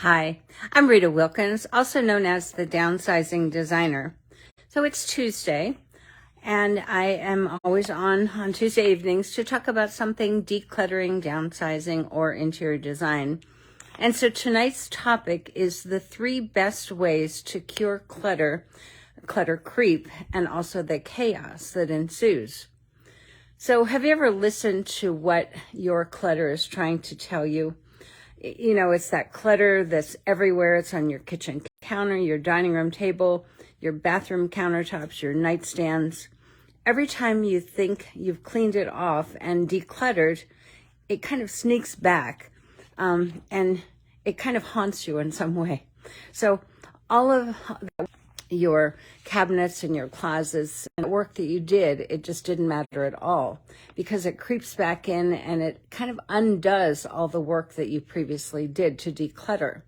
Hi, I'm Rita Wilkins, also known as the Downsizing Designer. So it's Tuesday, and I am always on Tuesday evenings to talk about something decluttering, downsizing, or interior design. And so tonight's topic is the 3 best ways to cure clutter creep, and also the chaos that ensues. So have you ever listened to what your clutter is trying to tell you? You know, it's that clutter that's everywhere. It's on your kitchen counter, your dining room table, your bathroom countertops, your nightstands. Every time you think you've cleaned it off and decluttered, it kind of sneaks back, and it kind of haunts you in some way. So all of your cabinets and your closets and the work that you did, it just didn't matter at all, because it creeps back in and it kind of undoes all the work that you previously did to declutter.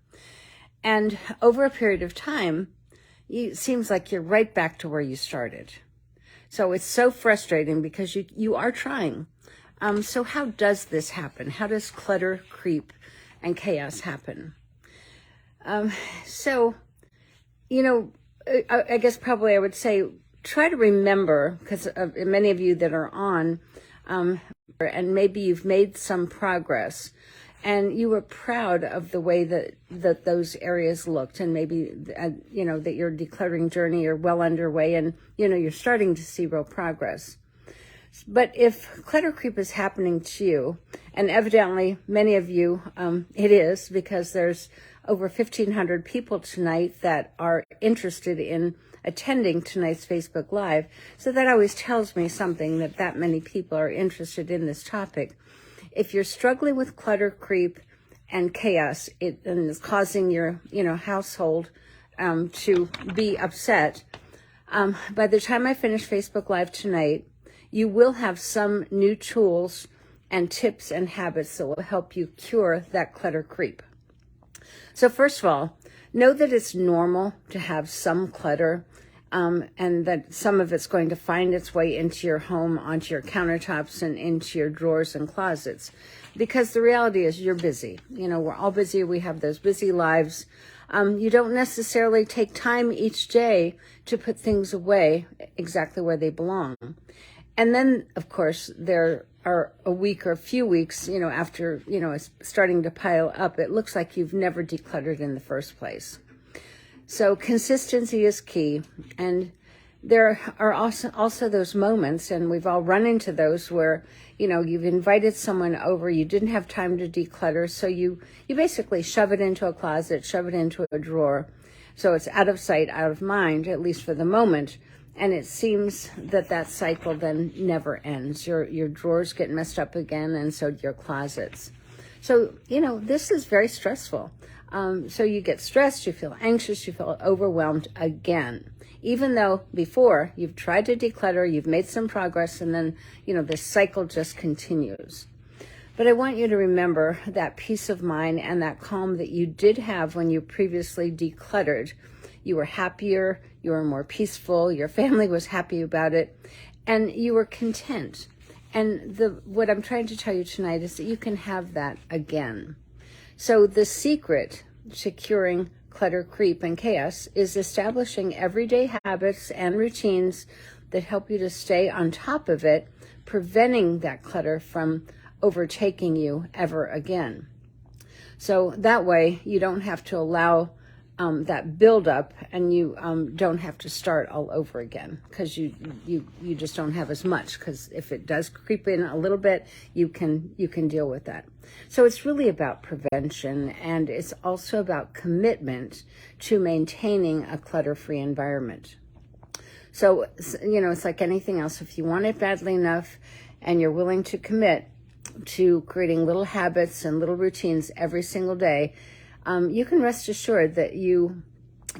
And over a period of time, it seems like you're right back to where you started. So it's so frustrating because you are trying. So how does this happen? How does clutter, creep, and chaos happen? I guess probably I would say try to remember, because many of you that are on, and maybe you've made some progress and you were proud of the way that those areas looked, and maybe, that your decluttering journey are well underway and, you're starting to see real progress. But if clutter creep is happening to you, and evidently many of you, it is, because there's over 1,500 people tonight that are interested in attending tonight's Facebook Live. So that always tells me something, that many people are interested in this topic. If you're struggling with clutter creep and chaos, and it's causing your, household to be upset, by the time I finish Facebook Live tonight, you will have some new tools and tips and habits that will help you cure that clutter creep. So first of all, know that it's normal to have some clutter, and that some of it's going to find its way into your home, onto your countertops, and into your drawers and closets. Because the reality is you're busy. We're all busy. We have those busy lives. You don't necessarily take time each day to put things away exactly where they belong. And then, of course, there are a week or a few weeks, after, it's starting to pile up, it looks like you've never decluttered in the first place. So consistency is key. And there are also those moments, and we've all run into those, where, you've invited someone over, you didn't have time to declutter, so you basically shove it into a closet, shove it into a drawer. So it's out of sight, out of mind, at least for the moment. And it seems that cycle then never ends. Your drawers get messed up again, and so do your closets. So, this is very stressful. So you get stressed, you feel anxious, you feel overwhelmed again. Even though before you've tried to declutter, you've made some progress, and then, this cycle just continues. But I want you to remember that peace of mind and that calm that you did have when you previously decluttered. You were happier, you were more peaceful, your family was happy about it, and you were content. And what I'm trying to tell you tonight is that you can have that again. So the secret to curing clutter, creep, and chaos is establishing everyday habits and routines that help you to stay on top of it, preventing that clutter from overtaking you ever again. So that way you don't have to allow that buildup, and you don't have to start all over again, because you just don't have as much, because if it does creep in a little bit, you can deal with that. So it's really about prevention, and it's also about commitment to maintaining a clutter-free environment. So, it's like anything else. If you want it badly enough and you're willing to commit to creating little habits and little routines every single day, you can rest assured that you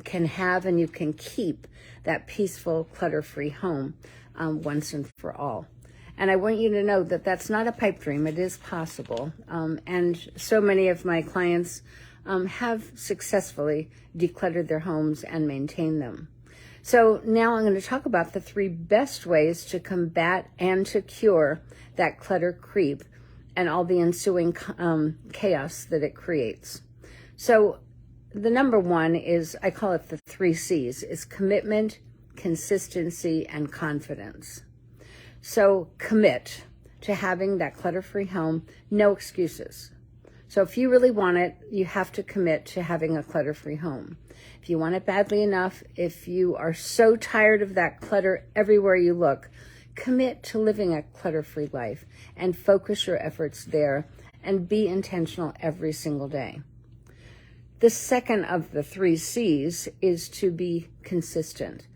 can have and you can keep that peaceful, clutter-free home once and for all. And I want you to know that that's not a pipe dream. It is possible. And so many of my clients have successfully decluttered their homes and maintained them. So now I'm going to talk about the 3 best ways to combat and to cure that clutter creep and all the ensuing chaos that it creates. So the number one is, I call it the 3 C's, is commitment, consistency, and confidence. So commit to having that clutter-free home, no excuses. So if you really want it, you have to commit to having a clutter-free home. If you want it badly enough, if you are so tired of that clutter everywhere you look, commit to living a clutter-free life and focus your efforts there and be intentional every single day. The second of the 3 C's is to be consistent.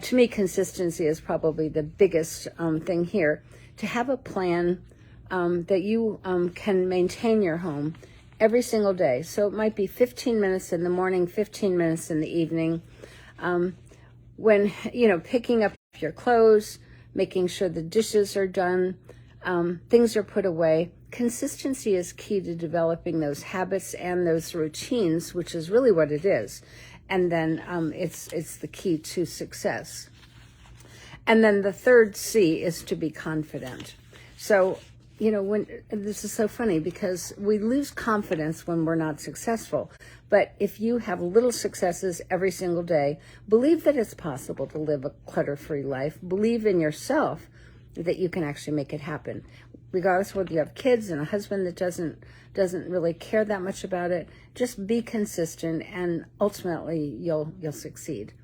To me, consistency is probably the biggest thing here. To have a plan that you can maintain your home every single day. So it might be 15 minutes in the morning, 15 minutes in the evening. When, picking up your clothes, making sure the dishes are done, things are put away. Consistency is key to developing those habits and those routines, which is really what it is. And then it's the key to success. And then the third C is to be confident. So, this is so funny because we lose confidence when we're not successful. But if you have little successes every single day, believe that it's possible to live a clutter-free life. Believe in yourself that you can actually make it happen. Regardless of whether you have kids and a husband that doesn't really care that much about it, just be consistent and ultimately you'll succeed.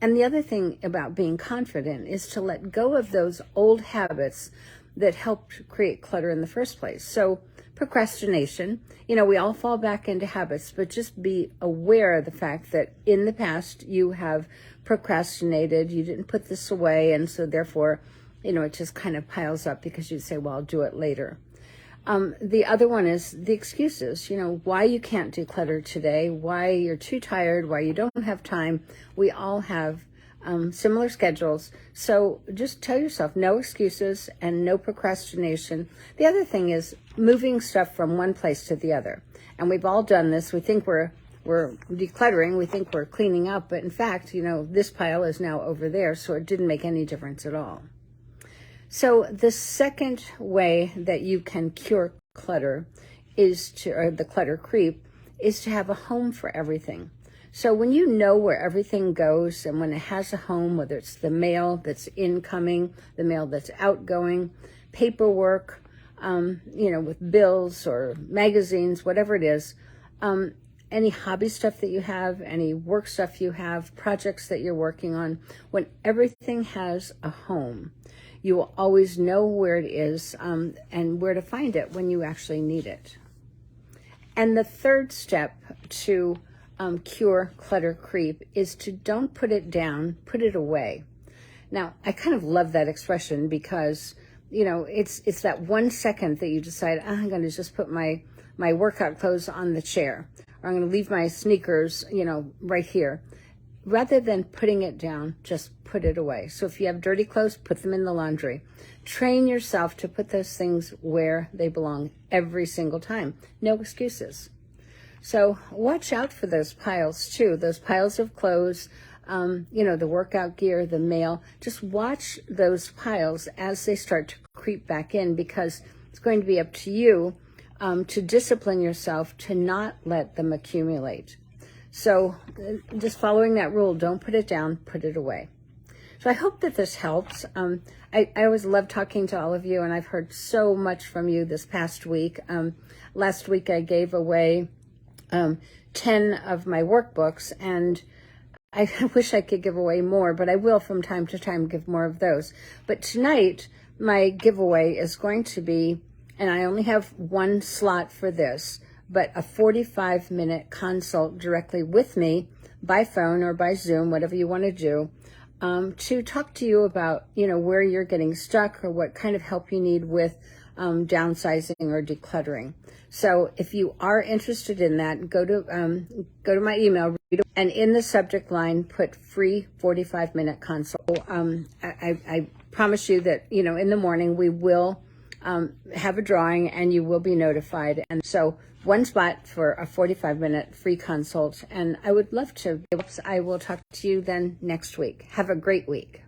And the other thing about being confident is to let go of those old habits that helped create clutter in the first place. So procrastination, we all fall back into habits, but just be aware of the fact that in the past you have procrastinated, you didn't put this away, and so therefore, it just kind of piles up because you say, well, I'll do it later. The other one is the excuses, why you can't declutter today, why you're too tired, why you don't have time. We all have similar schedules. So just tell yourself no excuses and no procrastination. The other thing is moving stuff from one place to the other. And we've all done this. We think we're decluttering. We think we're cleaning up. But in fact, this pile is now over there. So it didn't make any difference at all. So the second way that you can cure clutter or the clutter creep, is to have a home for everything. So when you know where everything goes and when it has a home, whether it's the mail that's incoming, the mail that's outgoing, paperwork, with bills or magazines, whatever it is, any hobby stuff that you have, any work stuff you have, projects that you're working on, when everything has a home, you will always know where it is and where to find it when you actually need it. And the third step to cure clutter creep is to don't put it down, put it away. Now, I kind of love that expression because, it's that 1 second that you decide, I'm going to just put my workout clothes on the chair, or I'm going to leave my sneakers, right here. Rather than putting it down, just put it away. So if you have dirty clothes, put them in the laundry. Train yourself to put those things where they belong every single time. No excuses. So watch out for those piles too, those piles of clothes, the workout gear, the mail. Just watch those piles as they start to creep back in, because it's going to be up to you to discipline yourself to not let them accumulate. So just following that rule, don't put it down, put it away. So I hope that this helps. I always love talking to all of you, and I've heard so much from you this past week. Last week I gave away 10 of my workbooks, and I wish I could give away more, but I will from time to time give more of those. But tonight, my giveaway is going to be, and I only have one slot for this, but a 45-minute consult directly with me by phone or by Zoom, whatever you want to do, to talk to you about, where you're getting stuck or what kind of help you need with downsizing or decluttering. So if you are interested in that, go to my email, and in the subject line, put free 45-minute consult. I promise you that, in the morning we will have a drawing and you will be notified. And so one spot for a 45-minute free consult. And I would love to. I will talk to you then next week. Have a great week.